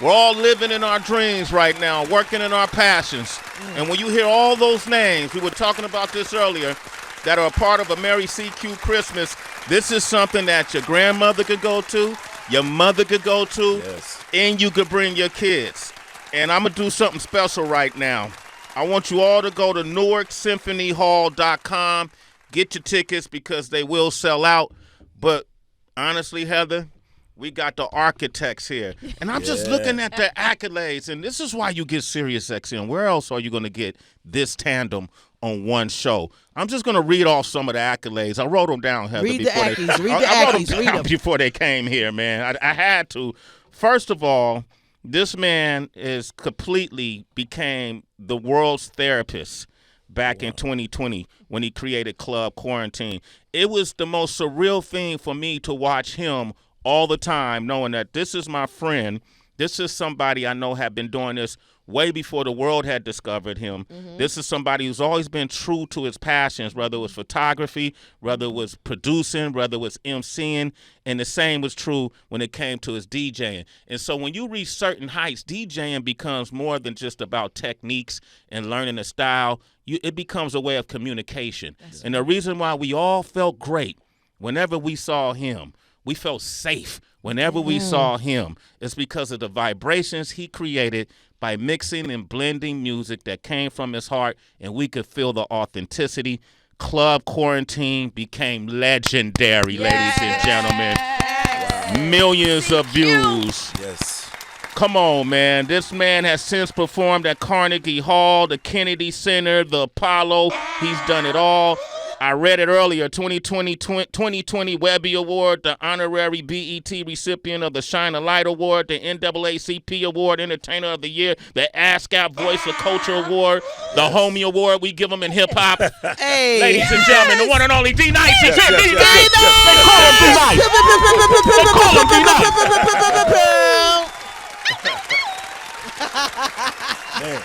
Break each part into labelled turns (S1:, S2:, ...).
S1: We're all living in our dreams right now, working in our passions. And when you hear all those names, we were talking about this earlier, that are a part of a Mary CQ Christmas, this is something that your grandmother could go to, your mother could go to, and you could bring your kids. And I'm going to do something special right now. I want you all to go to NewarkSymphonyHall.com, get your tickets because they will sell out. But honestly, Heather, we got the architects here. And I'm just looking at their accolades. And this is why you get Sirius XM. Where else are you going to get this tandem on one show? I'm just going to read off some of the accolades. I wrote them down, Heather.
S2: Read the accolades.
S1: Before they came here, man. I had to. First of all, this man is completely became the world's therapist back in 2020 when he created Club Quarantine. It was the most surreal thing for me to watch him all the time, knowing that this is my friend. This is somebody I know had been doing this way before the world had discovered him. This is somebody who's always been true to his passions, whether it was photography, whether it was producing, whether it was MCing, and the same was true when it came to his DJing. And so when you reach certain heights, DJing becomes more than just about techniques and learning a style. It becomes a way of communication. And the reason why we all felt great whenever we saw him, we felt safe whenever we saw him, is because of the vibrations he created by mixing and blending music that came from his heart, and we could feel the authenticity. Club Quarantine became legendary, ladies and gentlemen. Millions of views.
S3: Yes.
S1: Come on, man. This man has since performed at Carnegie Hall, the Kennedy Center, the Apollo. He's done it all. I read it earlier, 2020 Webby Award, the honorary BET recipient of the Shine a Light Award, the NAACP Award, Entertainer of the Year, the ASCAP Voice of Culture Award, the Homie Award we give them in hip-hop.
S2: Hey.
S1: Ladies and gentlemen, the one and only DNice is here.
S3: yes.
S1: They call him DNice. They call him DNice. Man,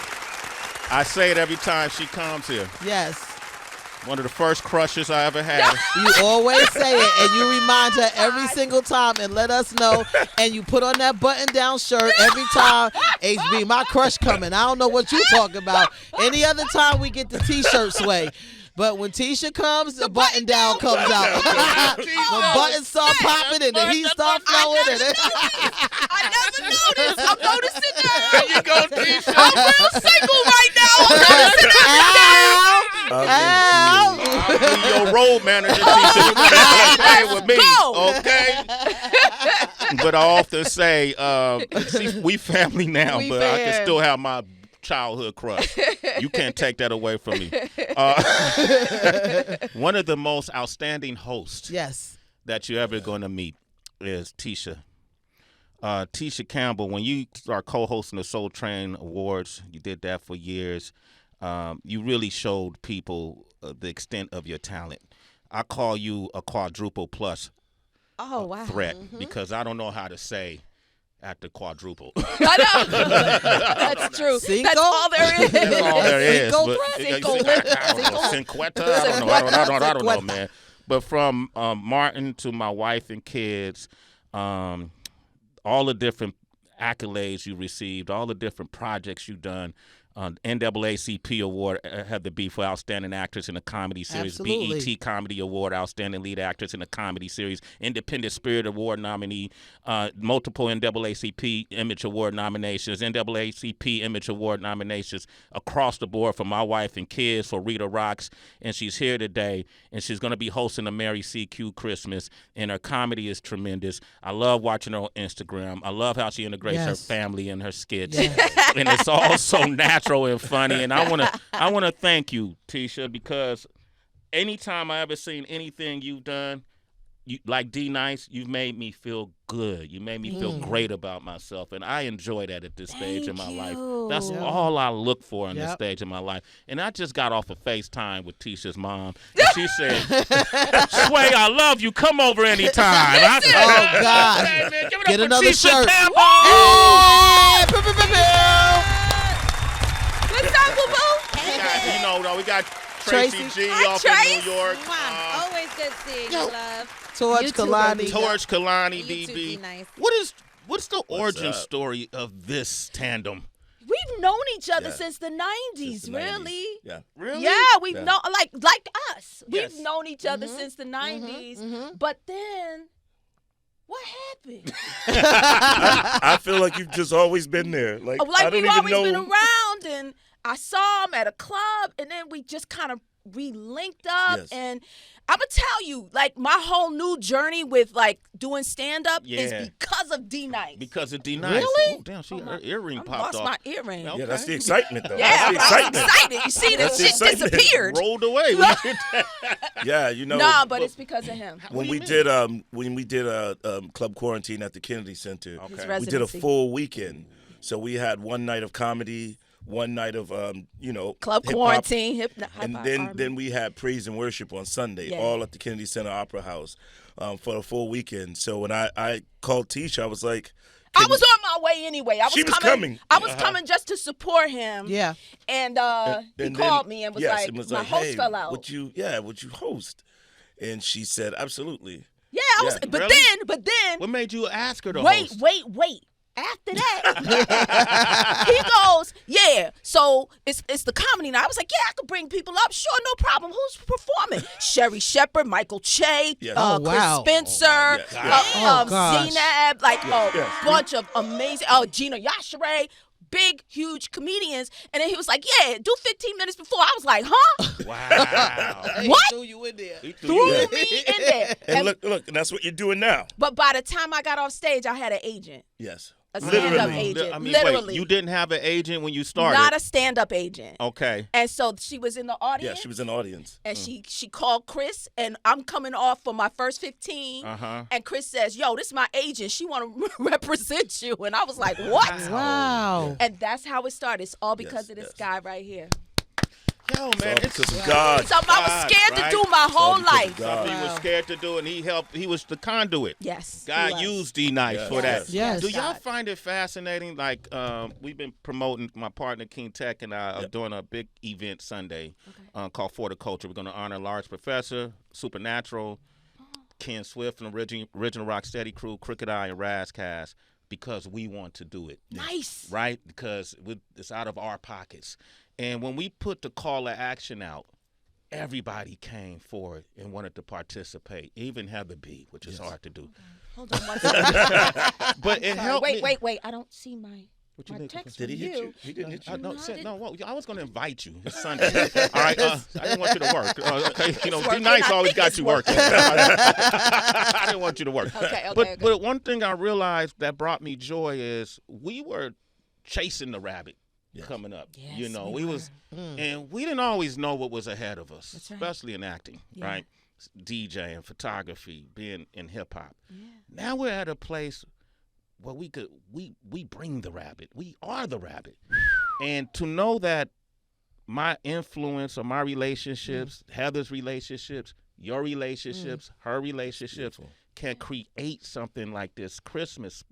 S1: I say it every time she comes here.
S2: Yes.
S1: One of the first crushes I ever had.
S2: You always say it, and you remind her every single time and let us know. And you put on that button-down shirt every time. HB, my crush coming. I don't know what you talking about. Any other time we get the T-shirt sway. But when Tisha comes, the button-down comes out. The buttons start popping and the heat start flowing.
S4: I never noticed. I'm noticing now.
S1: There you go, Tisha.
S4: I'm real single right now. I'm noticing
S2: Ow!
S1: I'll be your road manager, Tisha. You better play with me, okay? But I often say, see, we family now, but I can still have my childhood crush. You can't take that away from me. One of the most outstanding hosts that you're ever going to meet is Tisha. Tisha Campbell, when you are co-hosting the Soul Train Awards, you did that for years. You really showed people the extent of your talent. I call you a quadruple plus threat because I don't know how to say at the quadruple.
S4: I know. That's true.
S2: Cinco?
S4: That's all there is.
S1: That's all there is.
S4: Cinco.
S1: I don't know, man. But from Martin to my wife and kids, all the different accolades you received, all the different projects you've done. NAACP Award had the B for Outstanding Actress in a Comedy Series.
S2: Absolutely.
S1: BET Comedy Award, Outstanding Lead Actress in a Comedy Series. Independent Spirit Award nominee. Multiple NAACP Image Award nominations. NAACP Image Award nominations across the board for my wife and kids, for Rita Rocks. And she's here today, and she's going to be hosting a Mary CQ Christmas, and her comedy is tremendous. I love watching her on Instagram. I love how she integrates her family and her skits. And it's all so natural and funny, and I wanna thank you, Tisha, because anytime I ever seen anything you've done, like DNice, you've made me feel good. You made me feel great about myself, and I enjoy that at this stage in my life. That's all I look for in this stage in my life. And I just got off a FaceTime with Tisha's mom, and she said, "Sway, I love you. Come over anytime." I said,
S2: Oh, God.
S1: Hey, man, give it
S2: Get
S1: up for
S2: another
S1: Tisha
S2: shirt.
S1: Campbell.
S4: What's up, boo-boo?
S1: We got Tracy G off in New York.
S5: Always good seeing you, love.
S2: Torch Kalani.
S1: Torch Kalani,
S5: You too,
S1: DB.
S5: DNice.
S1: What is What's the origin story of this tandem?
S4: We've known each other since the 90s,
S3: the
S4: really.
S3: 90s. Yeah.
S1: Really?
S4: Yeah, we've known, like us.
S1: Yes.
S4: We've known each other since the 90s. But then, what happened?
S3: I feel like you've just always been there. Like I don't
S4: we've
S3: even
S4: always
S3: know.
S4: been around, and I saw him at a club, and then we just kind of re-linked up.
S3: Yes.
S4: And I'm going to tell you, like, my whole new journey with, like, doing stand-up is because of DNice.
S1: Because of DNice.
S4: Really?
S1: Oh, damn, her earring
S4: I
S1: popped
S4: lost
S1: off.
S4: my earring.
S1: Okay.
S3: Yeah, that's the excitement, though.
S4: Yeah,
S3: that's the
S4: I'm
S3: excitement.
S4: excited. You see, this
S3: That's the
S4: shit
S3: excitement.
S4: disappeared.
S1: Rolled away.
S3: Yeah, you know.
S4: Nah, but it's because of him.
S3: When we did Club Quarantine at the Kennedy Center,
S1: Okay.
S4: His
S3: we
S4: residency.
S3: did a full weekend. So we had one night of comedy, one night of
S4: Club
S3: hip-hop,
S4: Quarantine,
S3: and then we had praise and worship on Sunday, all at the Kennedy Center Opera House for the full weekend. So when I called Tisha, I was like,
S4: I was on my way anyway.
S3: She was coming.
S4: I was coming just to support him.
S2: Yeah.
S4: And he
S3: and
S4: called
S3: then-
S4: me and was
S3: yes,
S4: like,
S3: and was
S4: my
S3: like,
S4: host
S3: hey,
S4: fell out.
S3: would you host? And she said, absolutely.
S4: Yeah, I was.
S3: Yeah.
S4: But
S1: Really?
S4: then.
S1: What made you ask her to
S4: Wait.
S1: host?
S4: After that, he goes, yeah. So it's the comedy night. I was like, yeah, I could bring people up. Sure, no problem. Who's performing? Sherry Shepherd, Michael Che,
S3: Yes.
S2: Oh, wow.
S4: Chris Spencer,
S3: Oh,
S2: gosh.
S4: Zainab, like a
S3: Yes.
S4: bunch of amazing. Gina Yashere. Big, huge comedians. And then he was like, yeah, do 15 minutes before. I was like, huh?
S1: Wow.
S2: He
S4: What?
S2: threw you in there.
S4: Threw me in there.
S3: And look, and that's what you're doing now.
S4: But by the time I got off stage, I had an agent.
S3: Yes.
S4: A stand-up
S3: Literally.
S4: agent.
S1: I mean,
S4: Literally.
S1: wait, you didn't have an agent when you started?
S4: Not a stand-up agent.
S1: Okay.
S4: And so she was in the audience.
S3: Yeah, she was in the audience.
S4: And she called Chris, and I'm coming off for my first 15.
S1: Uh-huh.
S4: And Chris says, yo, this is my agent. She want to represent you. And I was like, what?
S2: Wow.
S4: And that's how it started. It's all because of this
S3: yes.
S4: guy right here.
S1: Yo, man,
S3: All
S1: it's
S3: because of God.
S4: Something I was scared to do my whole
S3: because of
S4: life.
S3: God.
S1: something he was scared to do, and he helped. He was the conduit.
S4: Yes.
S1: God
S4: he was.
S1: used DNice
S3: Yes.
S1: for that.
S2: Yes.
S1: Do y'all
S4: God.
S1: find it fascinating? Like, we've been promoting, my partner King Tech and I are doing a big event Sunday called For the Culture. We're going to honor Large Professor, Supernatural, Ken Swift from the original Rock Steady crew, Crooked Eye, and Razzcast, because we want to do it.
S4: Nice.
S1: Right? Because it's out of our pockets. And when we put the call to action out, everybody came forward and wanted to participate, even Heather B, which is hard to do.
S4: Hold on one second.
S1: But it helped me.
S4: Wait. I don't see my text
S3: Did he
S4: from
S3: hit you? He didn't hit you.
S1: I was going to invite you. It's Sunday. All right. I didn't want you to work. Okay. You know,
S4: It's working.
S1: DNice
S4: I
S1: always
S4: think
S1: got
S4: it's
S1: you working.
S4: working.
S1: I didn't want you to work.
S4: Okay.
S1: But one thing I realized that brought me joy is we were chasing the rabbit coming up.
S4: Yes,
S1: you know,
S4: we
S1: we was, and we didn't always know what was ahead of us,
S4: That's right.
S1: especially in acting,
S4: Yeah.
S1: right? DJing, photography, being in hip hop. Yeah. Now we're at a place where we bring the rabbit. We are the rabbit. And to know that my influence or my relationships, Heather's relationships, your relationships, her relationships can create something like this Christmas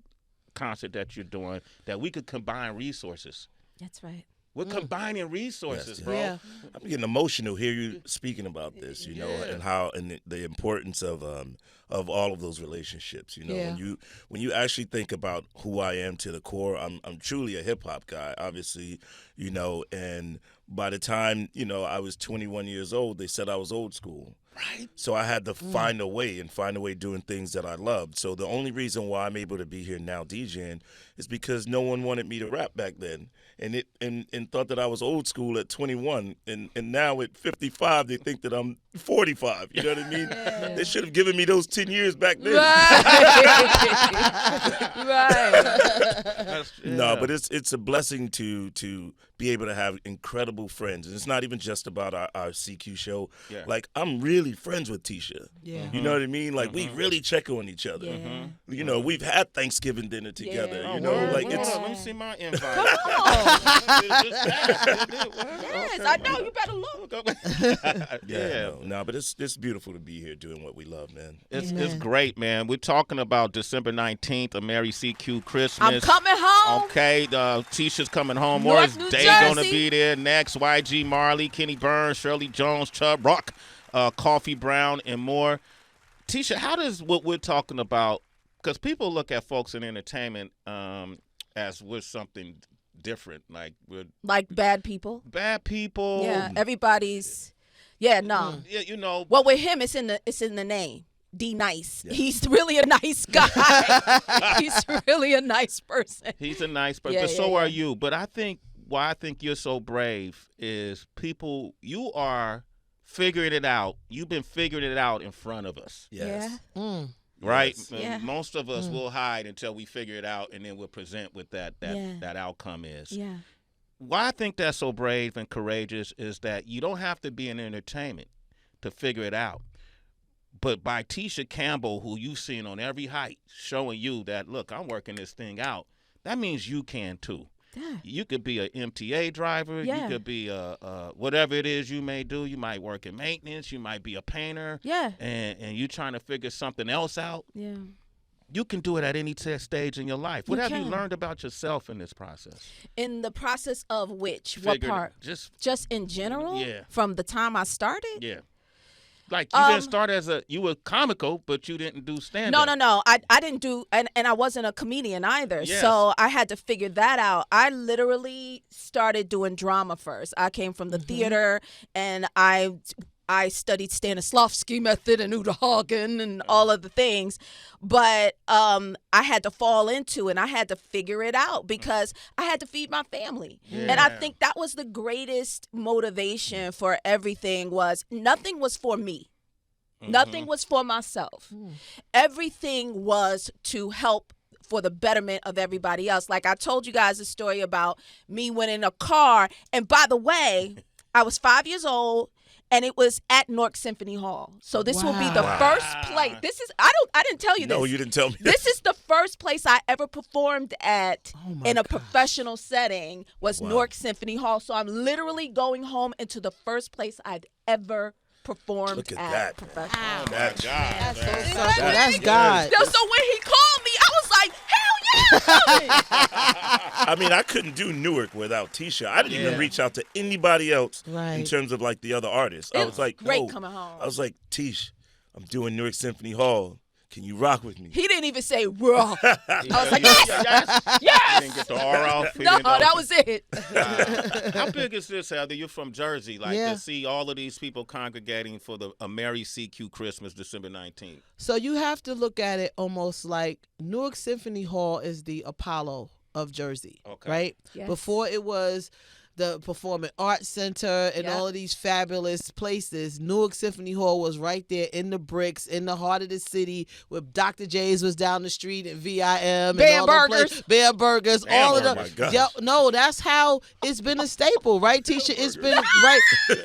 S1: concert that you're doing, that we could combine resources.
S4: That's right.
S1: We're combining resources,
S3: Yes,
S1: bro.
S2: Yeah.
S3: I'm getting emotional hear you speaking about this, you know, and how and the importance of all of those relationships. You know,
S2: Yeah.
S3: when you actually think about who I am to the core, I'm truly a hip hop guy, obviously, you know, and by the time, you know, I was 21 years old, they said I was old school. Right. So I had to find a way doing things that I loved. So the only reason why I'm able to be here now DJing is because no one wanted me to rap back then. And thought that I was old school at 21. And now at 55, they think that I'm 45. You know what I mean?
S4: Yeah.
S3: They should have given me those 10 years back then.
S4: Right.
S3: No, but it's a blessing to be able to have incredible friends. And it's not even just about our CQ show.
S1: Yeah.
S3: Like, I'm really friends with Tisha.
S2: Yeah.
S3: You know what I mean? Like, we really check on each other.
S4: Yeah.
S3: You know, we've had Thanksgiving dinner together.
S4: Yeah.
S3: You know,
S1: word?
S3: like
S1: Hold
S3: it's
S1: on, let me see my invite.
S4: Come on. Yes, I know. You better look.
S3: no, but it's beautiful to be here doing what we love, man.
S1: It's great, man. We're talking about December 19th, a Merry CQ Christmas.
S4: I'm coming home.
S1: Okay, Tisha's coming home.
S4: Newark,
S1: Morris
S4: New
S1: Day
S4: Jersey.
S1: gonna be there next. YG, Marley, Kenny Burns, Shirley Jones, Chubb Rock, Koffee Brown, and more. Tisha, how does what we're talking about because people look at folks in entertainment as we're something different, like we're
S4: Like bad people.
S1: bad people.
S4: Yeah, everybody's. Yeah, no.
S1: Yeah, you know.
S4: Well, with him, it's in the name. DNice. Yeah. He's really a nice guy. He's really a nice person.
S1: He's a nice person,
S4: Yeah,
S1: but so
S4: yeah,
S1: are
S4: yeah.
S1: you. But I think why I think you're so brave is you are figuring it out. You've been figuring it out in front of us.
S3: Yes.
S2: Mm.
S1: Right?
S3: Yes.
S4: Yeah.
S1: Most of us will hide until we figure it out, and then we'll present what that
S4: Yeah.
S1: outcome is.
S4: Yeah.
S1: Why I think that's so brave and courageous is that you don't have to be in entertainment to figure it out. But by Tisha Campbell, who you've seen on every height, showing you that, look, I'm working this thing out, that means you can too.
S4: Yeah.
S1: You could be an MTA driver.
S4: Yeah.
S1: You could be whatever it is you may do. You might work in maintenance. You might be a painter.
S4: Yeah.
S1: And you trying to figure something else out.
S4: Yeah.
S1: You can do it at any stage in your life. What have you
S4: can.
S1: learned about yourself in this process?
S4: In the process of which? What
S1: Figured-
S4: part?
S1: Just
S4: in general?
S1: Yeah.
S4: From the time I started?
S1: yeah. Like you didn't start you were comical, but you didn't do stand up.
S4: No. I didn't do, and I wasn't a comedian either.
S1: Yes.
S4: So I had to figure that out. I literally started doing drama first. I came from the theater, and I studied Stanislavski method and Uta Hagen and all of the things. But I had to fall into it, and I had to figure it out because I had to feed my family.
S1: Yeah.
S4: And I think that was the greatest motivation for everything was nothing was for me. Nothing was for myself. Everything was to help for the betterment of everybody else. Like I told you guys a story about me winning a car. And by the way, I was 5 years old. And it was at Newark Symphony Hall. So this will be the first place. This is I didn't tell you this.
S3: No, you didn't tell me
S4: This is the first place I ever performed at in a professional setting was Newark Symphony Hall. So I'm literally going home into the first place I'd ever performed
S3: Look at
S4: at
S3: that.
S4: professional.
S1: Oh my God.
S2: That's so
S1: man.
S2: special. That's God.
S4: So when he called me, I was like, hell yeah.
S3: I mean, I couldn't do Newark without Tisha. I didn't even reach out to anybody else in
S2: Right.
S3: terms of like the other artists. I
S4: It
S3: was like,
S4: great
S3: no.
S4: coming home.
S3: I was like, Tish, I'm doing Newark Symphony Hall. Can you rock with me?
S4: He didn't even say raw.
S1: I
S4: was like, yes!
S1: You didn't get the R off. You
S4: No,
S1: didn't know.
S4: that was it.
S1: How big is this, Heather? You're from Jersey. Like
S2: Yeah.
S1: to see all of these people congregating for a Merry CQ Christmas, December 19th.
S2: So you have to look at it almost like Newark Symphony Hall is the Apollo of Jersey,
S1: Okay.
S2: right?
S4: Yes.
S2: Before it was the Performing Arts Center and
S4: Yep.
S2: all of these fabulous places, Newark Symphony Hall was right there in the bricks, in the heart of the city, where Dr. J's was down the street and VIM.
S4: Bear
S2: and all them
S4: Burgers.
S2: places. Bear Burgers, all of
S3: oh
S2: them.
S3: my gosh.
S2: Yeah, no, that's how it's been a staple, right, Tisha? It's been, right.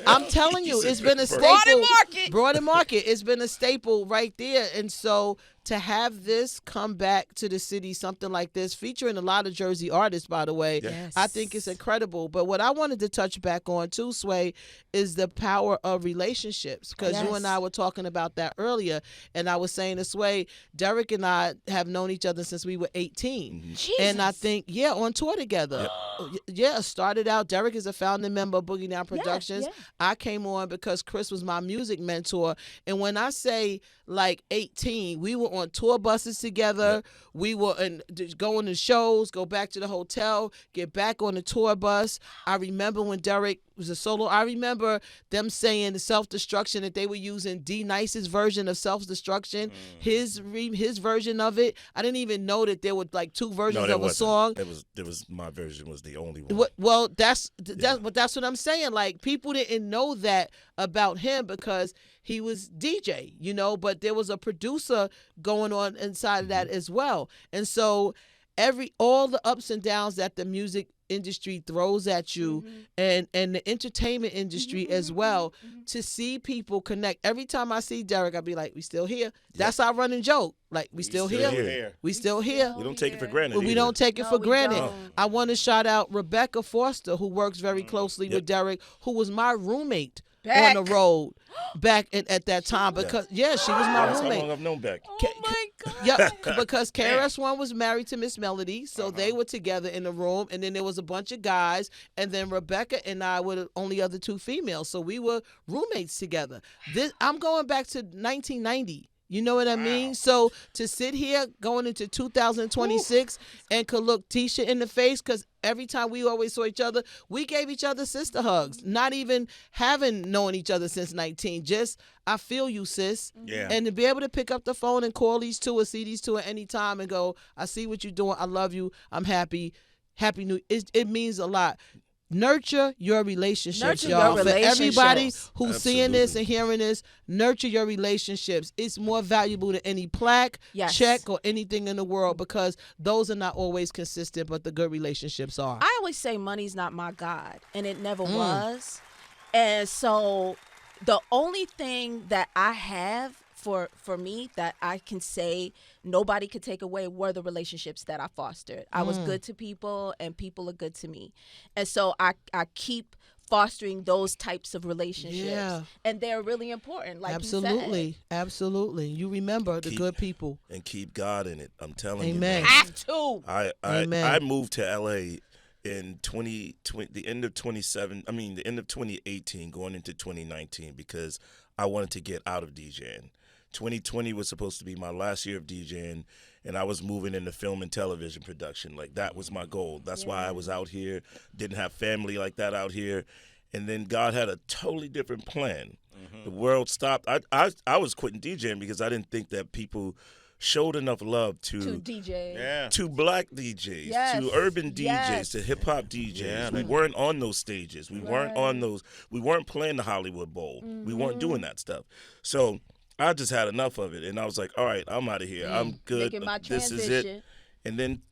S2: I'm telling you, it's been a staple.
S4: Broad and Market.
S2: Broad and Market. It's been a staple right there. And so to have this come back to the city, something like this, featuring a lot of Jersey artists, by the way,
S4: Yes.
S2: I think it's incredible. But what I wanted to touch back on too, Sway, is the power of relationships. Because you
S4: Yes.
S2: and I were talking about that earlier. And I was saying to Sway, Derek and I have known each other since we were 18. And I think, on tour together. Started out, Derek is a founding member of Boogie Down Productions.
S4: yeah.
S2: I came on because Chris was my music mentor. And when I say like 18, we were on tour buses together. We were going to shows, go back to the hotel, get back on the tour bus. I remember when Derek was a solo. I remember them saying the self-destruction that they were using DNice's version of self-destruction, his version of it. I didn't even know that there were like two versions of a song.
S3: There was my version was the only one.
S2: Well, that's what I'm saying. Like people didn't know that about him because he was DJ, but there was a producer going on inside of that as well. And so all the ups and downs that the music industry throws at you and the entertainment industry as well, to see people connect. Every time I see Derek, I'll be like, we still here. That's our running joke. Like, we still here. We still here.
S3: We don't take it for granted.
S2: We
S3: either.
S2: don't take it
S4: No,
S2: for
S4: we
S2: granted.
S4: don't.
S2: I want to shout out Rebecca Foster, who works very closely with Derek, who was my roommate on the road back at that time. Because she was my
S3: That's how long
S2: roommate.
S3: I've known Beck.
S4: Oh my God.
S2: Yeah, because KRS-One was married to Miss Melody, so they were together in the room, and then there was a bunch of guys, and then Rebecca and I were the only other two females, so we were roommates together. I'm going back to 1990. You know what I mean? So to sit here going into 2026 and could look Tisha in the face, because every time we always saw each other, we gave each other sister hugs, not even having known each other since 19. Just, I feel you, sis.
S3: Yeah.
S2: And to be able to pick up the phone and call these two or see these two at any time and go, I see what you're doing. I love you. I'm happy. Happy New. It means a lot. Nurture your relationships,
S4: Nurture
S2: y'all.
S4: your
S2: For everybody
S4: relationships.
S2: who's seeing this and hearing this, nurture your relationships. It's more valuable than any plaque,
S4: Yes.
S2: check, or anything in the world, because those are not always consistent, but the good relationships are.
S4: I always say money's not my God, and it never was. And so the only thing that I have for me that I can say nobody could take away were the relationships that I fostered. I was good to people, and people are good to me. And so I keep fostering those types of relationships.
S2: Yeah.
S4: And they're really important, like
S2: Absolutely.
S4: you said.
S2: Absolutely. You remember the good people.
S3: And keep God in it. I'm telling
S2: Amen.
S3: you.
S4: Have to.
S2: Amen.
S3: I moved to LA in the end of 2018 going into 2019 because I wanted to get out of DJing. 2020 was supposed to be my last year of DJing, and I was moving into film and television production. Like, that was my goal. That's why I was out here. Didn't have family like that out here. And then God had a totally different plan. The world stopped. I was quitting DJing because I didn't think that people showed enough love
S4: To DJ.
S3: to black DJs,
S4: Yes.
S3: to urban DJs,
S4: Yes.
S3: to hip hop DJs.
S1: Yeah,
S3: we weren't on those stages. We weren't
S4: Right.
S3: on those. We weren't playing the Hollywood Bowl. We weren't doing that stuff. So I just had enough of it, and I was like, all right, I'm out of here. I'm good.
S4: Making my
S3: This is
S4: transition.
S3: it. And then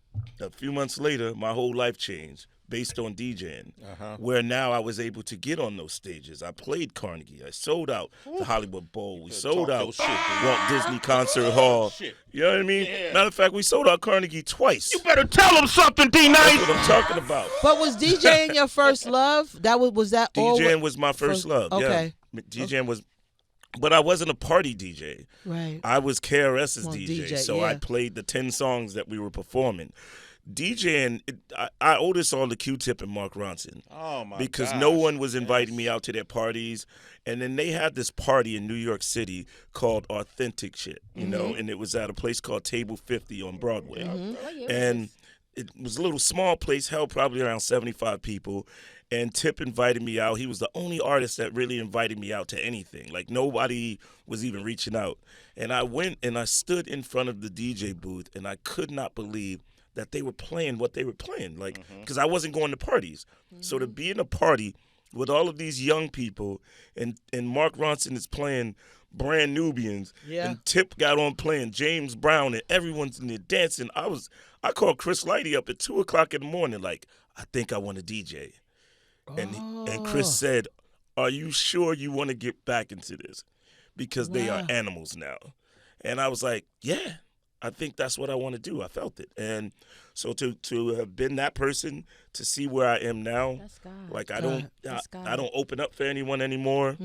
S3: a few months later, my whole life changed based on DJing, where now I was able to get on those stages. I played Carnegie. I sold out the Hollywood Bowl. We sold
S1: talk
S3: out
S1: your shit, dude.
S3: Walt Disney Concert Hall.
S1: Shit.
S3: You know what I mean? Matter of fact, we sold out Carnegie twice.
S1: You better tell them something,
S3: That's
S1: DNice.
S3: what I'm talking about.
S2: But was DJing your first love? Was that all?
S3: DJing was my first love.
S2: Okay.
S3: Yeah. DJing was, but I wasn't a party DJ.
S2: Right.
S3: I was KRS's
S2: Well,
S3: DJ,
S2: DJ,
S3: so I
S2: yeah.
S3: played the 10 songs that we were performing. DJing, I owe this all to Q-Tip and Mark Ronson.
S1: Oh my
S3: Because
S1: gosh.
S3: no one was inviting me out to their parties. And then they had this party in New York City called Authentic Shit, you know, and it was at a place called Table 50 on Broadway.
S4: What year was
S3: And
S4: this?
S3: it was a little small place, held probably around 75 people. And Tip invited me out. He was the only artist that really invited me out to anything. Like, nobody was even reaching out. And I went and I stood in front of the DJ booth, and I could not believe that they were playing what they were playing. Like, because I wasn't going to parties. So to be in a party with all of these young people, and Mark Ronson is playing Brand Nubians,
S2: Yeah.
S3: and Tip got on playing James Brown, and everyone's in there dancing. I called Chris Lighty up at 2 o'clock in the morning, like, I think I want to DJ. And Chris said, are you sure you want to get back into this? Because they are animals now. And I was like, yeah, I think that's what I want to do. I felt it. And so to have been that person, to see where I am now,
S4: That's God.
S3: like I
S4: That's God.
S3: don't open up for anyone anymore.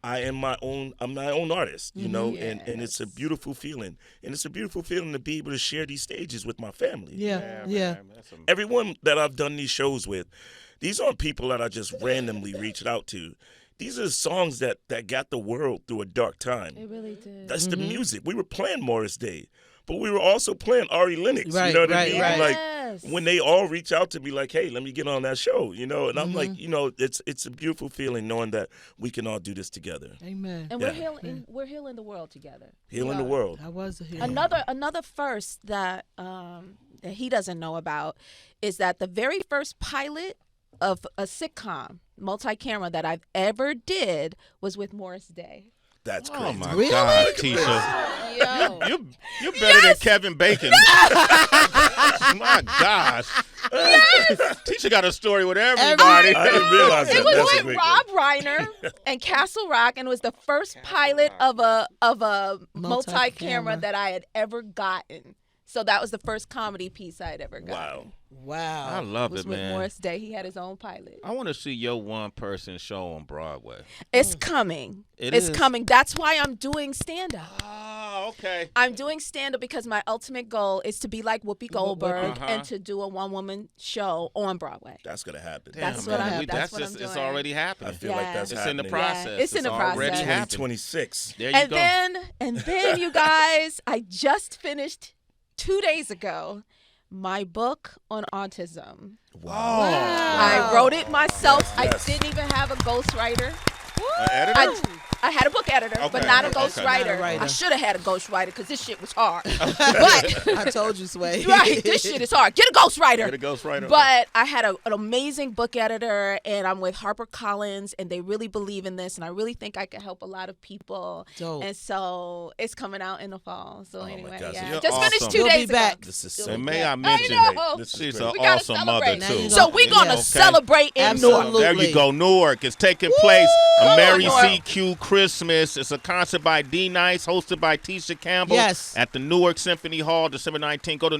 S3: I am I'm my own artist, you know, and it's a beautiful feeling. And it's a beautiful feeling to be able to share these stages with my family.
S2: Yeah.
S1: Man, that's some-
S3: Everyone that I've done these shows with, these aren't people that I just randomly reached out to. These are songs that got the world through a dark time.
S4: It really did.
S3: That's the music. We were playing Morris Day, but we were also playing Ari Lennox.
S2: Right,
S3: you know what
S2: right,
S3: I mean?
S2: right.
S3: Like,
S4: Yes.
S3: when they all reach out to me like, hey, let me get on that show, you know? And I'm like, you know, it's a beautiful feeling knowing that we can all do this together.
S2: Amen.
S4: And
S3: Yeah.
S4: we're healing the world together.
S3: Healing the world.
S2: I was a hero.
S4: Another first that he doesn't know about is that the very first pilot of a sitcom, multi-camera, that I've ever did was with Morris Day.
S3: That's
S1: Oh
S3: crazy.
S1: my
S2: Really?
S1: God, Tisha.
S4: Yo.
S1: You're better than Kevin Bacon. My gosh. Tisha got a story with everybody.
S3: I didn't realize that.
S4: It was
S3: That's a
S4: with
S3: great
S4: Rob Reiner and Castle Rock, and it was the first pilot of a multi-camera that I had ever gotten. So that was the first comedy piece I had ever
S3: one.
S4: gotten.
S3: Wow.
S1: I
S2: Wow.
S1: love
S4: Was
S1: it,
S4: with
S1: man.
S4: Morris Day. He had his own pilot.
S1: I want to see your one-person show on Broadway.
S4: It's coming.
S1: It
S4: It's
S1: is.
S4: coming. That's why I'm doing stand-up.
S1: Oh, Oh, okay.
S4: I'm doing stand-up because my ultimate goal is to be like Whoopi Goldberg
S1: Uh-huh.
S4: and to do a one-woman show on Broadway.
S3: That's gonna happen.
S4: That's
S1: Damn,
S4: what
S1: man.
S4: I'm-
S1: We-
S4: that's what
S1: just,
S4: I'm
S1: It's
S4: doing.
S1: already happening.
S3: I feel like that's
S1: It's
S3: happening.
S1: in the process.
S4: it's in the
S1: already
S4: process.
S1: happening.
S3: 2026.
S1: There you
S4: And
S1: go.
S4: then, you guys, I just finished 2 days ago my book on autism.
S3: Wow.
S4: I wrote it myself.
S3: Yes.
S4: I didn't even have a ghostwriter.
S1: Editor?
S4: I had a book editor,
S1: Okay.
S4: but not a
S1: Okay.
S4: ghostwriter.
S2: Not a writer.
S4: I should have had a ghostwriter because this shit was hard. But
S2: I told you, Sway.
S4: right, this shit is hard. Get a ghostwriter.
S1: Get a ghostwriter.
S4: But I had an amazing book editor, and I'm with HarperCollins, and they really believe in this, and I really think I can help a lot of people.
S2: Dope.
S4: And so it's coming out in the fall. So
S3: my
S4: anyway,
S3: gosh,
S4: yeah,
S1: you're
S4: just finished
S1: awesome.
S4: 2
S2: You'll be
S4: days ago.
S2: back.
S3: This is so
S1: And may
S3: great.
S1: I mention,
S4: know.
S3: This is
S1: she's
S3: great.
S1: an
S4: We gotta
S1: awesome mother,
S4: celebrate.
S2: Now
S1: too.
S2: you
S4: So we're gonna
S2: Okay.
S4: celebrate in
S2: Absolutely.
S4: Newark.
S1: There you go, Newark. It's taking place. A
S4: Come
S1: Mary
S4: on, Newark.
S1: CQ Christmas. It's a concert by DNice, hosted by Tisha Campbell.
S2: Yes.
S1: At the Newark Symphony Hall, December 19th. Go to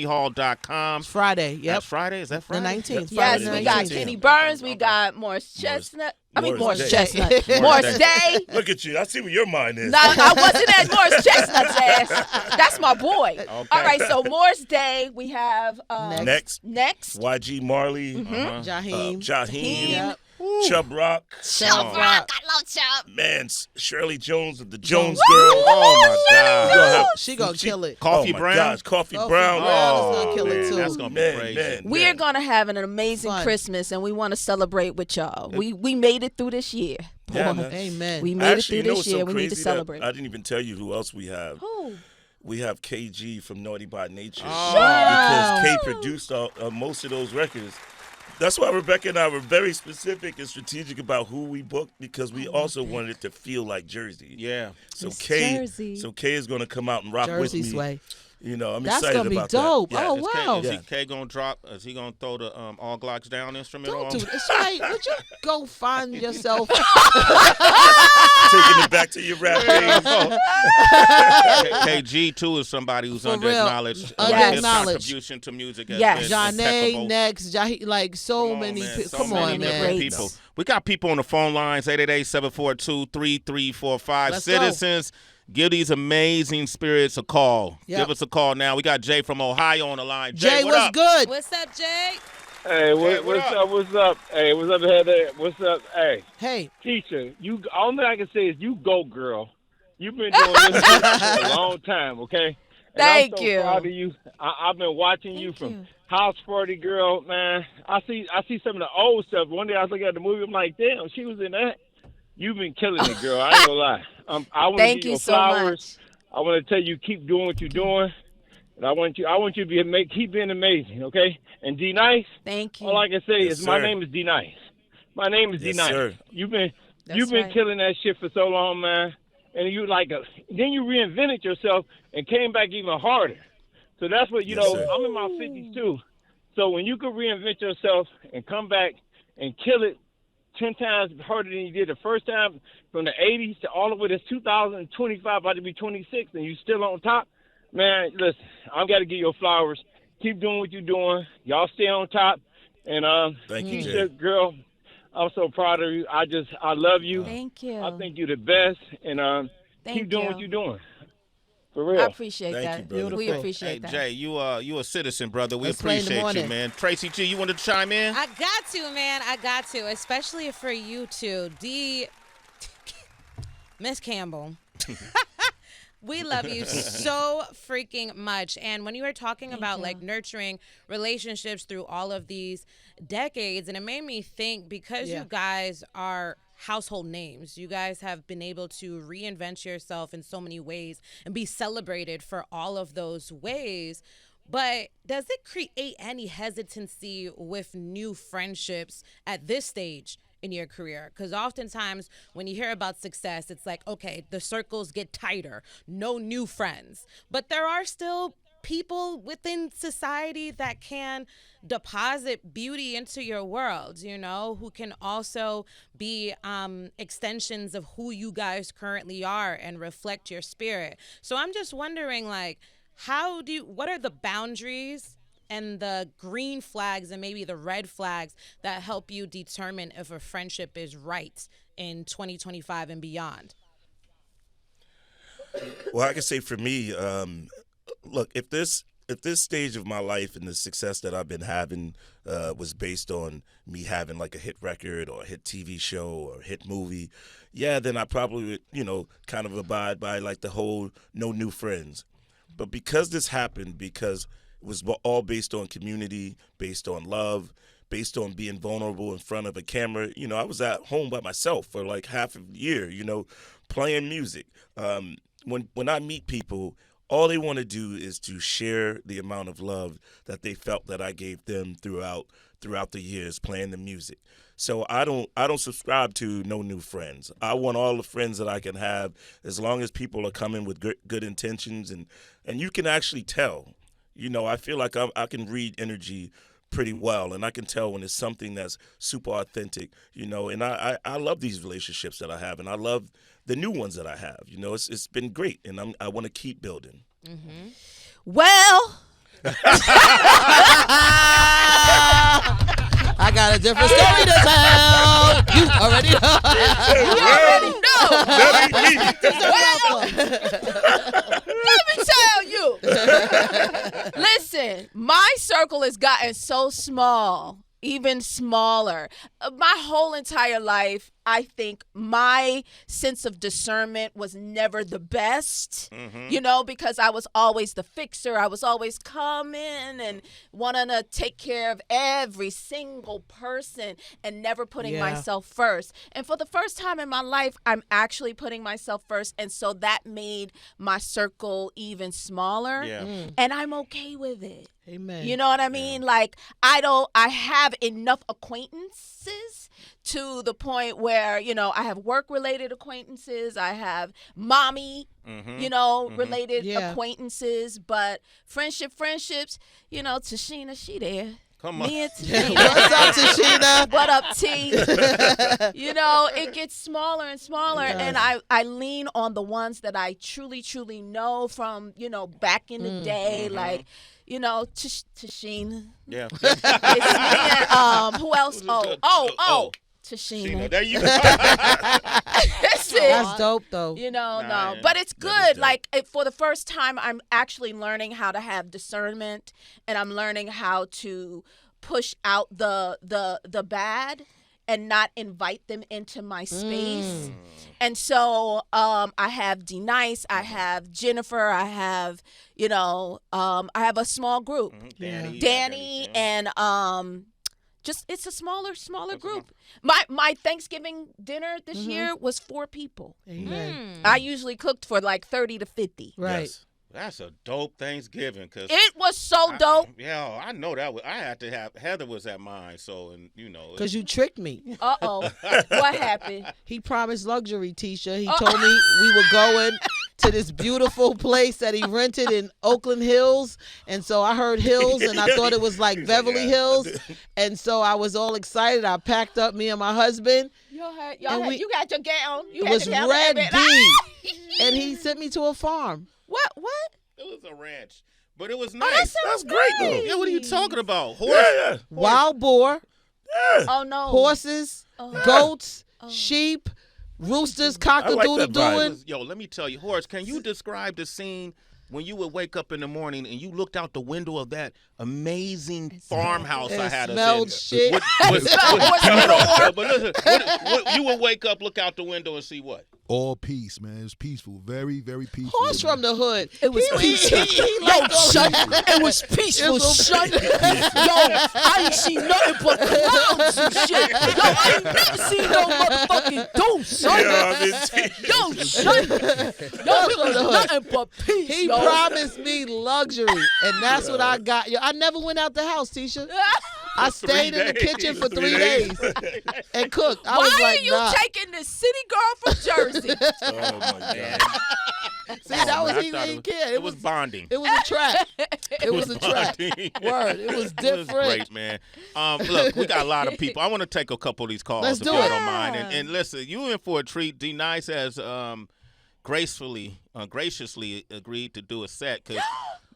S1: newarksymphonyhall.com.
S2: It's Friday. Yep.
S1: That's Friday. Is that
S2: The
S1: Friday?
S2: 19th.
S4: Yes,
S2: Friday
S4: we
S2: the
S4: got
S2: 19th.
S4: Kenny Burns. We got Morris Chestnut.
S3: Morris
S4: Morris
S3: Day.
S4: Chestnut.
S1: Morris
S4: Morris
S1: Day.
S4: Day.
S3: Look at you. I see where your mind is.
S4: No, I wasn't at Morris Chestnut's ass. That's my boy. All right, so Morris Day, we have
S3: Next,
S4: next.
S3: YG Marley,
S2: Jaheim.
S3: Jaheim,
S2: Yep.
S3: Chubb Rock,
S4: Chubb
S2: Rock.
S4: Rock. I love Chubb.
S3: man, Shirley Jones of the Jones
S2: Woo!
S3: Girl.
S1: Oh, my God.
S3: We're gonna have-
S2: She gonna kill it.
S1: Coffee
S3: oh my
S1: Brown?
S3: gosh, Coffee
S2: Coffee
S3: Brown.
S2: Brown. is gonna kill it,
S1: man,
S2: too.
S1: that's going to be
S3: Man,
S1: crazy.
S3: man.
S4: We are going to have an amazing
S2: Fun.
S4: Christmas, and we want to celebrate with y'all. We made it through this year.
S3: Yeah,
S4: Boy,
S3: man.
S2: Amen.
S4: we made
S3: Actually,
S4: it
S3: you
S4: through
S3: know
S4: this
S3: what's
S4: year.
S3: so
S4: We
S3: crazy
S4: need to
S3: that
S4: celebrate.
S3: I didn't even tell you who else we have.
S4: Who?
S3: We have KG from Naughty by Nature.
S1: Oh.
S3: Because K produced most of those records. That's why Rebecca and I were very specific and strategic about who we booked because we also wanted it to feel like Jersey.
S1: Yeah.
S3: So
S4: It's
S3: K,
S4: Jersey.
S3: so K is going to come out and rock
S2: Jersey
S3: with me.
S2: Sway.
S3: You know, I'm
S2: That's
S3: excited
S2: gonna be
S3: about
S2: dope.
S3: that. Yeah.
S2: Oh,
S1: Is
S2: wow.
S1: K, is K going to drop? Is he going to throw the All Glocks Down instrumental
S2: Don't
S1: on?
S2: do this. Sway, would you go find yourself?
S3: Taking it back to your rap days.
S1: KG too is somebody who's
S2: For real.
S1: underacknowledged.
S4: Yes.
S1: His
S2: Underacknowledged.
S1: contribution to music has
S4: Yes.
S1: been
S2: Janae,
S1: impeccable.
S2: next, like so
S1: Come on,
S2: many
S1: man.
S2: people.
S1: So
S2: Come
S1: many
S2: on,
S1: different
S2: man.
S1: people. We got people on the phone lines, 888-742-3345.
S2: Let's go.
S1: Citizens, give these amazing spirits a call.
S2: Yep.
S1: Give us a call now. We got Jay from Ohio on the line.
S2: Jay,
S1: what
S2: what's
S1: up?
S2: good?
S5: What's up, Jay?
S6: Hey,
S1: what
S6: what's
S1: up?
S6: up? What's up? Hey, what's up, Heather? What's up? Hey,
S2: Hey,
S6: teacher, you. All I can say is you go, girl. You've been doing this for a long time, okay? And
S4: Thank
S6: I'm so
S4: you.
S6: proud of you. I've been watching you from House Party Girl, man. I see some of the old stuff. One day I was looking at the movie, I'm like, damn, she was in that. You've been killing it, girl. I ain't gonna lie. I want to
S4: Thank
S6: give
S4: you
S6: you
S4: so
S6: flowers.
S4: much.
S6: I want to tell you, keep doing what you're doing. And I want you to keep being amazing, okay? And DNice,
S4: Thank you.
S6: all I can say
S3: Yes,
S6: is my
S3: sir.
S6: name is DNice. My name is
S3: Yes,
S6: DNice.
S3: sir.
S6: You've been
S4: That's right.
S6: killing that shit for so long, man. And then you reinvented yourself and came back even harder. So that's what
S3: Yes, sir.
S6: I'm in my 50s too. So when you could reinvent yourself and come back and kill it 10 times harder than you did the first time, from the 80s to all the way to 2025, about to be 26, and you still on top, man, listen, I got to give you flowers. Keep doing what you're doing. Y'all stay on top. And
S3: Thank you,
S6: Tisha,
S3: Jay.
S6: girl, I'm so proud of you. I love you.
S4: Thank you.
S6: I think you're the best. And
S4: Thank
S6: keep doing
S4: you.
S6: what you're doing. For
S4: I
S6: real.
S4: appreciate
S3: Thank
S4: that.
S3: you, brother.
S4: We
S2: Beautiful.
S4: appreciate
S1: Hey,
S4: that.
S1: Jay, you a citizen, brother. We
S2: Let's play in the
S1: appreciate you,
S2: morning.
S1: man. Tracy G, you want to chime in?
S5: I got to, man. I got to, especially for you two. Miss Campbell. We love you so freaking much. And when you were talking about like nurturing relationships through all of these decades, and it made me think because you guys are household names, you guys have been able to reinvent yourself in so many ways and be celebrated for all of those ways. But does it create any hesitancy with new friendships at this stage in your career? Because oftentimes when you hear about success, it's like, okay, the circles get tighter, no new friends. But there are still people within society that can deposit beauty into your world, you know, who can also be extensions of who you guys currently are and reflect your spirit. So I'm just wondering, like, what are the boundaries and the green flags and maybe the red flags that help you determine if a friendship is right in 2025 and beyond?
S3: Well, I can say for me, look, if this stage of my life and the success that I've been having was based on me having like a hit record or a hit TV show or a hit movie, yeah, then I probably would, kind of abide by like the whole no new friends. But because this happened, because it was all based on community, based on love, based on being vulnerable in front of a camera, I was at home by myself for like half a year, playing music. When I meet people, all they want to do is to share the amount of love that they felt that I gave them throughout the years playing the music. So I don't subscribe to no new friends. I want all the friends that I can have, as long as people are coming with good intentions, and you can actually tell. I feel like I can read energy pretty well, and I can tell when it's something that's super authentic. And I love these relationships that I have, and I love the new ones that I have. It's been great, and I want to keep building.
S5: Mm-hmm.
S4: Well,
S2: I got a different story to tell. You already know.
S4: Let me tell you. Listen, my circle has gotten so small, even smaller. My whole entire life, I think my sense of discernment was never the best, because I was always the fixer. I was always coming and wanting to take care of every single person and never putting myself first. And for the first time in my life, I'm actually putting myself first. And so that made my circle even smaller.
S1: Yeah.
S4: And I'm okay with it.
S2: Amen.
S4: You know what I mean? Like, I have enough acquaintances to the point where, I have work-related acquaintances. I have mommy, related acquaintances. But friendships, Tashina, she there.
S1: Come on.
S4: Me and Tashina.
S2: What's up, Tashina?
S4: What up, T? It gets smaller and smaller, and I lean on the ones that I truly, truly know from, back in the day, like, Tashina.
S1: Yeah.
S4: It's me and, who else? Oh. Tashina.
S1: There you go.
S4: That's it.
S2: That's dope, though.
S4: No. But it's good. Like, for the first time, I'm actually learning how to have discernment, and I'm learning how to push out the bad and not invite them into my space. And so I have DNice, I have Jennifer, I have, I have a small group. Danny, and it's a smaller group. My Thanksgiving dinner this year was 4 people.
S2: Amen.
S4: I usually cooked for like 30 to 50.
S2: Right.
S3: Yes.
S1: That's a dope Thanksgiving.
S4: It was so dope.
S1: I know that. I had to have Heather was at mine, so
S2: Because you tricked me.
S4: Uh-oh. What happened?
S2: He promised luxury, Tisha. He told me we were going to this beautiful place that he rented in Oakland Hills. And so I heard Hills, and I thought it was like Beverly Hills. And so I was all excited. I packed up me and my husband.
S4: You got your gown.
S2: It was ready. And he sent me to a farm.
S4: What?
S1: it was a ranch, but it was nice.
S4: That
S3: That's great, though.
S1: Yeah, what are you talking about? Horse?
S3: Yeah.
S2: Wild boar,
S3: Yeah.
S4: Oh no.
S2: horses, goats, sheep, roosters, cock-a-doodle-dooing.
S1: Yo, let me tell you, Horace, can you describe the scene when you would wake up in the morning and you looked out the window of that amazing farmhouse I had us in?
S2: Smelled shit.
S1: But listen, you would wake up, look out the window, and see what?
S7: All peace, man. It was peaceful. Very, very peaceful.
S2: Horse from the hood.
S4: It was peaceful. It was peaceful, son. Yo, I ain't seen nothing but clouds and shit. Yo, I ain't never seen no motherfucking doom, son. Yo, son. Yo, it was nothing but peace,
S2: He promised me luxury, and that's what I got. Yo, I never went out the house, Tisha. I stayed in the kitchen for 3 days and cooked. I was
S4: Why
S2: like,
S4: are you
S2: nah.
S4: taking this city girl from Jersey?
S3: Oh my God.
S2: See, that was
S1: I
S2: he
S1: thought
S2: didn't care.
S1: It was bonding.
S2: It was a trap. It was a trap.
S1: Bonding.
S2: Word. It was
S1: It was
S2: different.
S1: great, man. Look, we got a lot of people. I want to take a couple of these calls
S2: Let's
S1: if
S2: do
S1: y'all
S2: it.
S1: don't mind. And listen, you in for a treat. DNice has graciously agreed to do a set because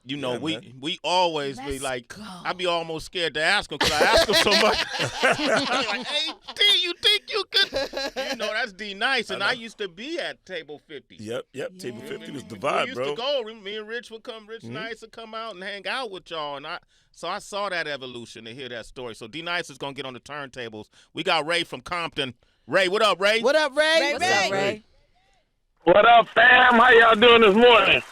S1: you know we always be like, I be almost scared to ask him because I ask him so much. I'm like, hey, D, you think you could? You know, That's DNice, and I used to be at Table 50.
S3: Yep. Table 50 was the
S1: We
S3: vibe,
S1: used
S3: bro.
S1: to go. Me and Rich would come. Rich Nice would come out and hang out with y'all, and I saw that evolution to hear that story. So DNice is gonna get on the turntables. We got Ray from Compton. Ray, what up, Ray?
S2: What up, Ray?
S4: What's up, Ray?
S6: What up, fam? How y'all doing this morning?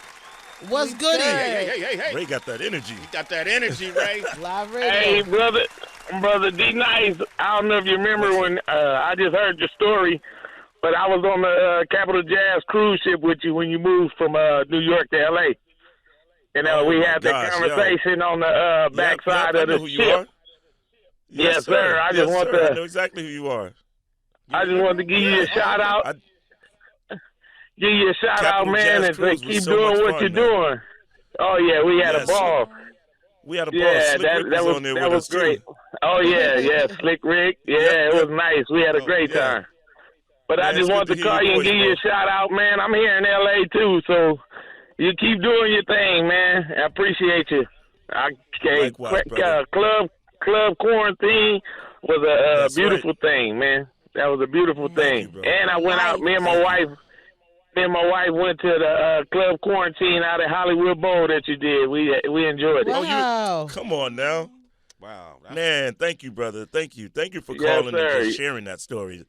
S2: What's goody?
S1: Hey.
S3: Ray got that energy.
S1: You got that energy, Ray.
S2: Live radio.
S6: Hey, brother DNice. I don't know if you remember when I just heard your story, but I was on the Capital Jazz cruise ship with you when you moved from New York to L.A. And we had that conversation on the backside of the
S3: I know who you
S6: ship.
S3: are.
S6: Yes, sir. I just want
S3: I know exactly who you are.
S6: I just wanted to give you a shout out. Give you a shout out, man, and say keep doing what you're doing. Oh yeah, we had a ball.
S3: We had a ball.
S6: Yeah,
S3: Slick Rick was on there with us
S6: great.
S3: too.
S6: Oh yeah, Slick Rick. Yeah, it was nice. We had a great time. But
S3: Man,
S6: I just wanted to call you and give you a shout out, man. I'm here in LA too, so you keep doing your thing, man. I appreciate you. Club quarantine was a beautiful thing, man. That was a beautiful thing. And I went out. Me and my wife went to the club quarantine out at Hollywood Bowl that you did. We enjoyed it.
S2: Wow.
S3: Come on now.
S1: Wow.
S3: Man, thank you, brother. Thank you for calling and just sharing that story.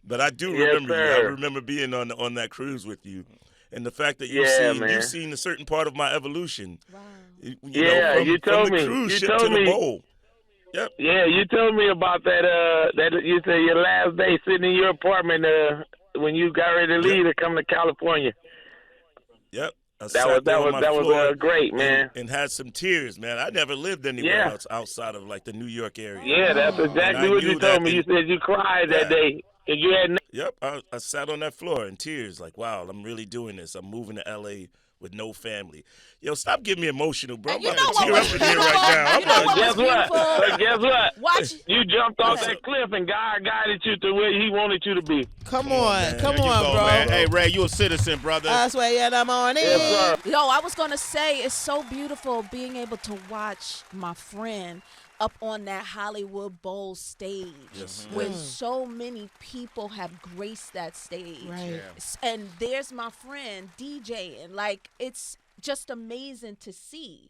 S3: But I do remember you. I remember being on that cruise with you. And the fact that you've seen a certain part of my evolution. Wow. You told
S6: me.
S3: From the cruise ship to the bowl. Yep.
S6: Yeah, you told me about that. That you said your last day sitting in your apartment when you got ready to leave to come to California.
S3: Yep.
S6: That was great, man.
S3: And had some tears, man. I never lived anywhere else outside of like the New York area.
S6: Yeah, that's exactly what you told me. You said you cried that day. And you had
S3: Yep. I sat on that floor in tears, like, wow, I'm really doing this. I'm moving to L.A. with no family. Yo, stop getting me emotional, bro. I'm about to tear up in here right now.
S6: Guess what? Watch. You jumped off that cliff and God guided you to where he wanted you to be.
S2: Come on, bro.
S1: Man. Hey, Ray, you a citizen, brother.
S2: That's why in the morning.
S6: Yes, sir.
S4: Yo, I was going to say, it's so beautiful being able to watch my friend up on that Hollywood Bowl stage when so many people have graced that stage.
S2: Right.
S1: Yeah.
S4: And there's my friend DJing. Like, it's just amazing to see.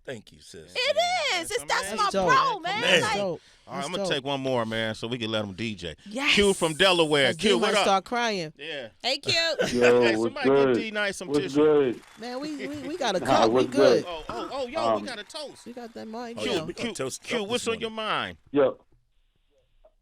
S3: Thank you, sis.
S4: It is. That's my
S2: dope.
S4: bro, man. Like,
S1: All right, I'm going to take one more, man, so we can let him DJ.
S4: Yes.
S1: Q from Delaware. Q, what up?
S2: Start crying.
S1: Yeah.
S5: Hey, Q.
S6: Yo,
S1: Hey,
S6: what's
S1: somebody
S6: good?
S1: give DNice some
S6: What's
S1: tissue.
S6: good?
S2: Man, we got a cup. We
S6: what's
S2: good.
S6: good?
S1: Yo, we got a toast.
S2: We got that mic.
S1: Q, what's on your mind?
S8: Yo,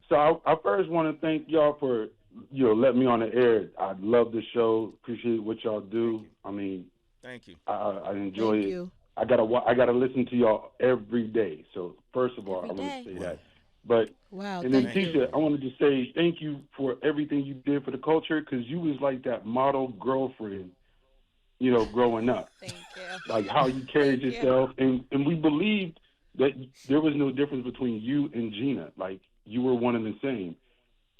S8: so I first want to thank y'all for letting me on the air. I love the show. Appreciate what y'all do. I mean,
S1: Thank you.
S8: I enjoy
S2: Thank
S8: it.
S2: you.
S8: I gotta listen to y'all every day. So first of all, I want to say that. But
S2: Wow.
S8: and then
S2: Thank you.
S8: Tisha, I wanted to say thank you for everything you did for the culture because you was like that model girlfriend, growing up.
S5: Thank you.
S8: Like how you carried yourself, and we believed that there was no difference between you and Gina. Like you were one and the same.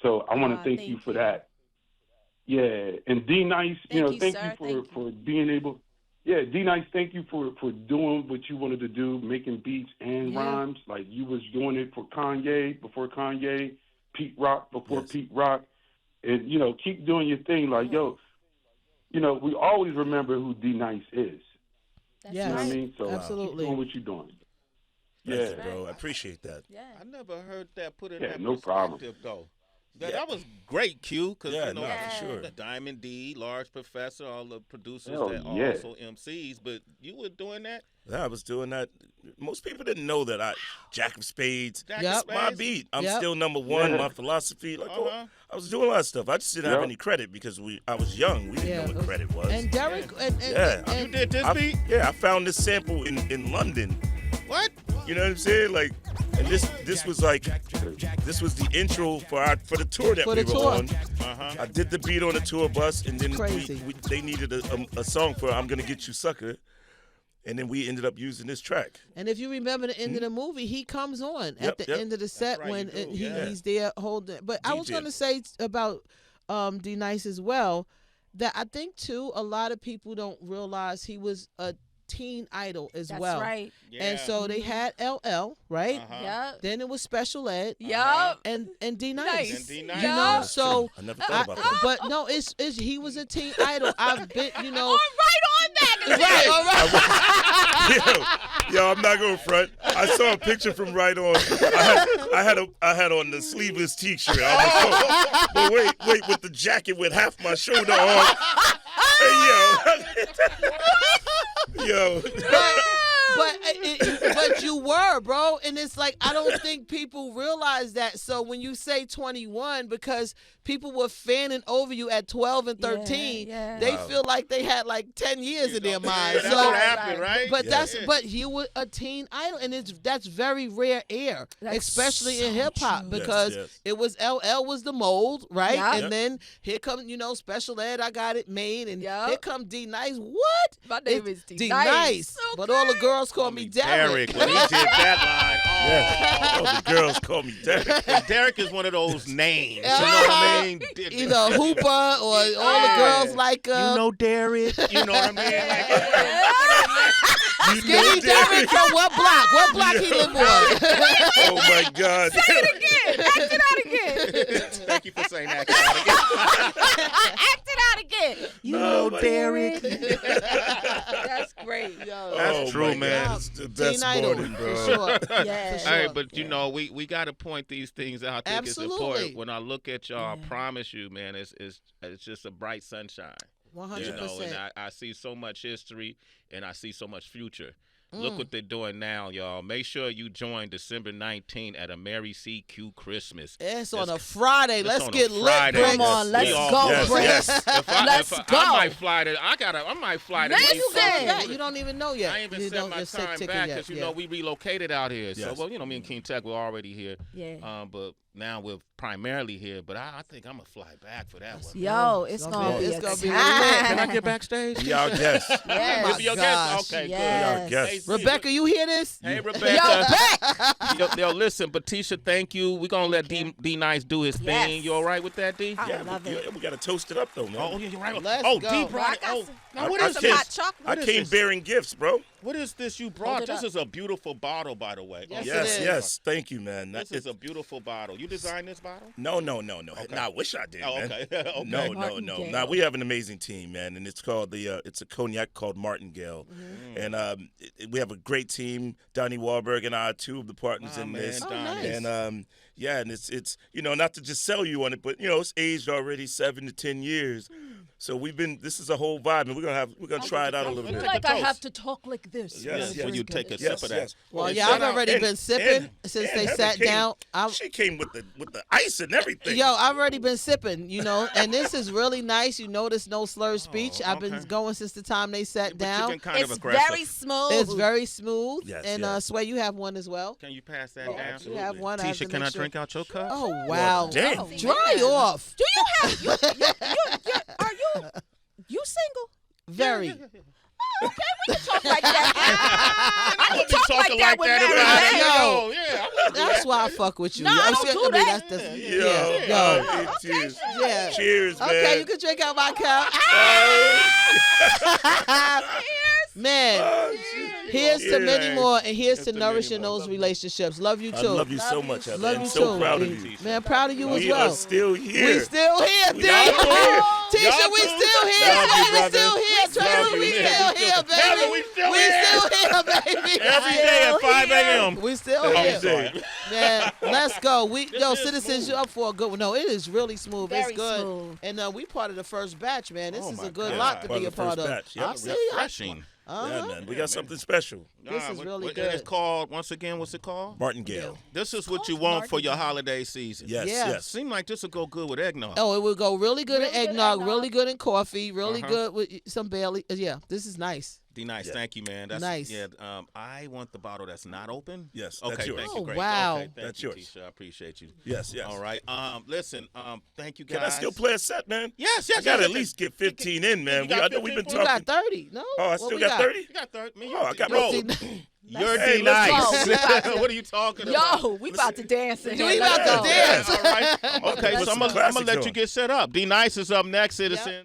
S8: So I want to thank you for that. Yeah, and DNice, thank you for being able. Yeah, DNice, thank you for doing what you wanted to do, making beats and rhymes. Like you was doing it for Kanye, before Kanye, Pete Rock, before Pete Rock. And, keep doing your thing. Like, we always remember who DNice is.
S2: Yes.
S8: You know what I mean? So
S2: Absolutely.
S8: keep doing what you're doing.
S3: Thanks, bro. I appreciate that.
S4: Yeah.
S1: I never heard that put in
S8: Yeah,
S1: that
S8: no problem.
S1: perspective, though. That was great, Q, because
S3: for sure.
S1: the Diamond D, Large Professor, all the producers
S8: Hell
S1: that
S8: yeah.
S1: also MCs, but you were doing that?
S3: Yeah, I was doing that. Most people didn't know that Jack of Spades.
S1: Jack
S2: Yep.
S1: of Spades?
S3: My beat. I'm still number one. My philosophy. Like, I was doing a lot of stuff. I just didn't have any credit because I was young. We didn't know what credit was.
S2: And Derek,
S1: You did this beat?
S3: Yeah, I found this sample in London.
S1: What?
S3: You know what I'm saying? Like, and this was the intro for the tour that we were on. I did the beat on the tour bus, and then they needed a song for "I'm Gonna Get You Sucker," and then we ended up using this track.
S2: And if you remember the end of the movie, he comes on at the end of the set
S1: right,
S2: when
S1: you do,
S2: he's there holding. But I was
S3: DJ.
S2: going to say about DNice as well that I think too a lot of people don't realize he was a teen idol as
S4: That's
S2: well.
S4: right.
S2: And so they had LL, right?
S4: Yep.
S2: Then it was Special Ed.
S4: Yup.
S2: And DNice.
S4: Nice.
S2: You
S1: DNice.
S2: know,
S3: That's
S2: so
S3: true. I never thought about that.
S2: but no, it's he was a teen idol. I've been, you know,
S4: Right on magazine.
S2: right, all right.
S3: Yo, I'm not going front. I saw a picture from Right On. I had on the sleeveless T-shirt. I was but wait, with the jacket with half my shoulder on. Hey, yo.
S2: But you were, bro, and it's like I don't think people realize that. So when you say 21, because people were fanning over you at 12 and 13, they feel like they had like 10 years in their mind.
S1: That's what happened, right?
S2: But but you were a teen idol, and that's very rare air, especially in hip hop, because it was LL was the mold, right?
S4: Yep.
S2: And then here comes Special Ed, I got it made, and here come DNice. What?
S4: My name is DNice.
S2: DNice.
S4: Okay.
S2: But all the girls call me Derek.
S1: When he did that line,
S3: Yes. Oh, the girls call me Derek.
S1: and Derek is one of those names. You know what I mean?
S2: Either Hooper or all the girls like
S1: Derek. You know what I mean?
S2: Skinny Derek from what block? What block he live on?
S3: Oh my God.
S4: Say it again. Act it out again.
S1: Thank you for saying that. Again.
S4: Act it out again. You
S3: Oh,
S4: know,
S3: my
S4: Derek. That's great.
S1: That's true,
S3: my
S1: man.
S3: God. It's the best
S2: Teen idol,
S3: morning,
S2: for
S3: bro.
S2: sure.
S4: Yeah.
S2: For sure.
S1: Hey, but you know, we got to point these things out. I think
S2: Absolutely.
S1: it's important. When I look at y'all, I promise you, man, it's just a bright sunshine.
S2: 100%.
S1: You know, and I see so much history and I see so much future. Look what they're doing now, y'all. Make sure you join December 19th at a Mary CQ Christmas.
S2: It's on a Friday. Let's
S1: on a
S2: get lit,
S1: Friday.
S2: Bricks.
S4: Come on, let's
S1: We all-
S4: go,
S3: Yes,
S4: Bricks.
S3: yes.
S4: Let's go.
S1: I might fly to. I might fly to.
S4: Listen.
S2: Yeah, you don't even know yet.
S1: I ain't even
S2: You
S1: set
S2: don't
S1: my
S2: just set
S1: time
S2: ticket
S1: back
S2: yet.
S1: because you
S2: Yeah.
S1: know we relocated out here. So
S3: Yes.
S1: well, you know, me and King Tech were already here.
S4: Yeah.
S1: But now we're primarily here. But I think I'm gonna fly back for that one.
S4: Yo, it's gonna be
S2: it's
S4: a
S2: gonna be
S4: time.
S1: Can I get backstage?
S3: Be our guest.
S2: Oh
S4: Yes.
S2: my
S1: Be your
S2: gosh.
S1: guest? Okay,
S3: Be
S4: Yes.
S3: our guest.
S1: good.
S2: Rebecca, you hear this?
S1: Hey,
S4: Yo,
S1: Rebecca.
S4: back.
S1: Yo, listen, but Tisha, thank you. We're gonna let DNice do his
S4: Yes.
S1: thing. You all right with that, D?
S4: I love it.
S3: We got to toast it up, though, man.
S1: Oh, yeah, you're right.
S2: Let's
S1: oh,
S2: go.
S1: D brought it.
S4: I got
S1: Oh,
S4: some-
S1: now what
S3: I
S1: is
S4: Some
S3: came-
S4: hot
S1: this?
S4: chocolate.
S3: I
S1: is
S3: came
S1: this?
S3: bearing gifts, bro.
S1: What is this you
S4: Hold
S1: brought?
S4: it
S1: This
S4: up.
S1: is a beautiful bottle, by the way.
S2: Yes,
S3: Yes,
S2: it is.
S3: yes. Thank you, man.
S1: This is a beautiful bottle. You designed this bottle?
S3: No. Nah, I wish I did,
S1: Oh,
S3: man.
S1: okay. Okay.
S3: No.
S4: Martingale.
S3: Now we have an amazing team, man, and it's called it's a cognac called Martingale,
S1: Mm-hmm.
S3: and we have a great team. Donnie Wahlberg and I are two of the partners in
S1: man,
S3: this,
S1: Donnie.
S2: nice.
S3: and and it's not to just sell you on it, but it's aged already 7 to 10 years. So this is a whole vibe, and we're gonna try it out a little
S1: Let's
S3: bit.
S1: take
S4: Like
S1: a
S4: I
S1: toast.
S4: have to talk like this.
S3: Yes,
S1: When
S3: yes.
S1: you take a
S3: Yes,
S1: sip of that.
S3: yes.
S2: Well,
S3: And
S2: yeah,
S3: shout
S2: I've
S3: out-
S2: already
S3: and-
S2: been sipping
S3: and-
S2: since
S3: and
S2: they
S3: Heather
S2: sat
S3: came-
S2: down.
S3: She came with the ice and everything.
S2: Yo, I've already been sipping, and this is really nice. You notice no slurred speech. I've been
S1: okay.
S2: going since the time they sat
S1: But you've been
S2: down.
S1: kind
S4: It's
S1: of aggressive.
S4: very smooth.
S2: It's very smooth.
S3: Yes,
S2: and
S3: yes.
S2: Sway, you have one as well.
S1: Can you pass that
S3: Oh,
S1: down?
S3: absolutely.
S2: You have one. I have to
S1: Tisha, can
S2: make
S1: I
S2: sure.
S1: drink out your cup?
S2: Oh wow!
S3: damn.
S4: Oh,
S2: Dry
S4: man.
S2: off.
S4: Do you have are you single?
S2: Very.
S4: Okay, we can talk like that. I can
S1: be
S4: talk
S1: talking
S4: like that with
S1: like that
S4: married
S2: about
S4: men.
S2: you.
S1: Yeah, I wouldn't do
S2: That's
S1: that.
S2: why I fuck with you.
S4: No, I
S2: I'm
S4: don't
S2: scared-
S4: do
S2: I mean,
S4: that.
S2: that's
S3: Yo, cheers.
S2: yeah.
S3: Cheers, man.
S2: Okay, you can drink out my cup. Man, here's to
S3: Cheers.
S2: many more, and here's to
S1: to many
S2: nourishing
S1: more.
S2: those relationships. Love you
S3: I
S2: too.
S3: love you so much, Heather.
S2: Love
S3: I'm
S2: you
S3: so
S2: too.
S3: proud of
S2: man.
S3: you.
S2: Man, proud of you as
S3: We
S2: well.
S3: are still here.
S2: We still here,
S3: We
S2: D.
S3: are still here.
S2: Tisha,
S3: Y'all
S2: we
S3: too?
S2: still here.
S3: Love you,
S2: Sway, we
S3: brother.
S2: still here.
S3: Love
S2: Tracy,
S3: you,
S2: we
S3: man.
S2: still here, baby.
S1: Heather, we still
S2: We
S1: here.
S2: still here, baby.
S1: Every day at 5 a.m.
S2: We still
S3: Every
S2: here.
S3: day.
S2: Man, let's go. Yo,
S1: is
S2: citizens, you up for a good one? No, it is really smooth.
S4: Very
S2: it's good.
S4: smooth.
S2: And we part of the first batch, man. This
S1: Oh
S2: is
S1: my
S2: a good
S1: God.
S2: lot to
S3: Part
S2: be a
S3: of the first
S2: part of.
S3: batch. Yep.
S2: I see.
S1: Refreshing.
S3: Yeah, man. We got something special.
S2: This is really
S1: And
S2: good.
S1: it's called, once again, what's it called?
S3: Martingale.
S1: This is what you want for your holiday season.
S3: Yes,
S2: Yeah.
S3: yes.
S1: Seem like this will go good with eggnog.
S2: Oh, it would go really good in
S4: Really good
S2: eggnog,
S4: eggnog.
S2: really good in coffee, really
S1: Uh-huh.
S2: good with some Bailey. Yeah, this is nice.
S1: DNice,
S3: Yeah.
S1: thank you, man. That's
S2: Nice.
S1: Yeah, I want the bottle that's not open.
S3: Yes,
S1: Okay,
S3: that's yours.
S1: thank
S2: Oh,
S1: you. Great.
S2: wow.
S1: Okay, thank
S3: That's
S1: you,
S3: yours.
S1: Tisha. I appreciate you.
S3: Yes, yes.
S1: All right. Listen. Thank you, guys.
S3: Can I still play a set, man?
S1: Yes.
S3: I got to at least get 15 in, man.
S1: You got
S3: I know we've been
S1: 15?
S2: You
S3: talking.
S2: got 30. No?
S3: Oh, I
S2: What
S3: still
S2: we
S3: got 30?
S1: You got 30. Man,
S3: Oh, I got
S1: yo,
S3: more.
S1: You're
S3: Hey,
S1: DNice.
S3: let's
S4: go.
S1: What are you talking about?
S4: Yo, we about to dance in
S2: We
S4: here.
S2: about
S4: Let's
S2: to
S4: go.
S2: dance.
S1: All right. Okay,
S3: Put
S1: so I'm
S3: some
S1: gonna
S3: classics
S1: let
S3: on.
S1: you get set up. DNice is up next, citizen.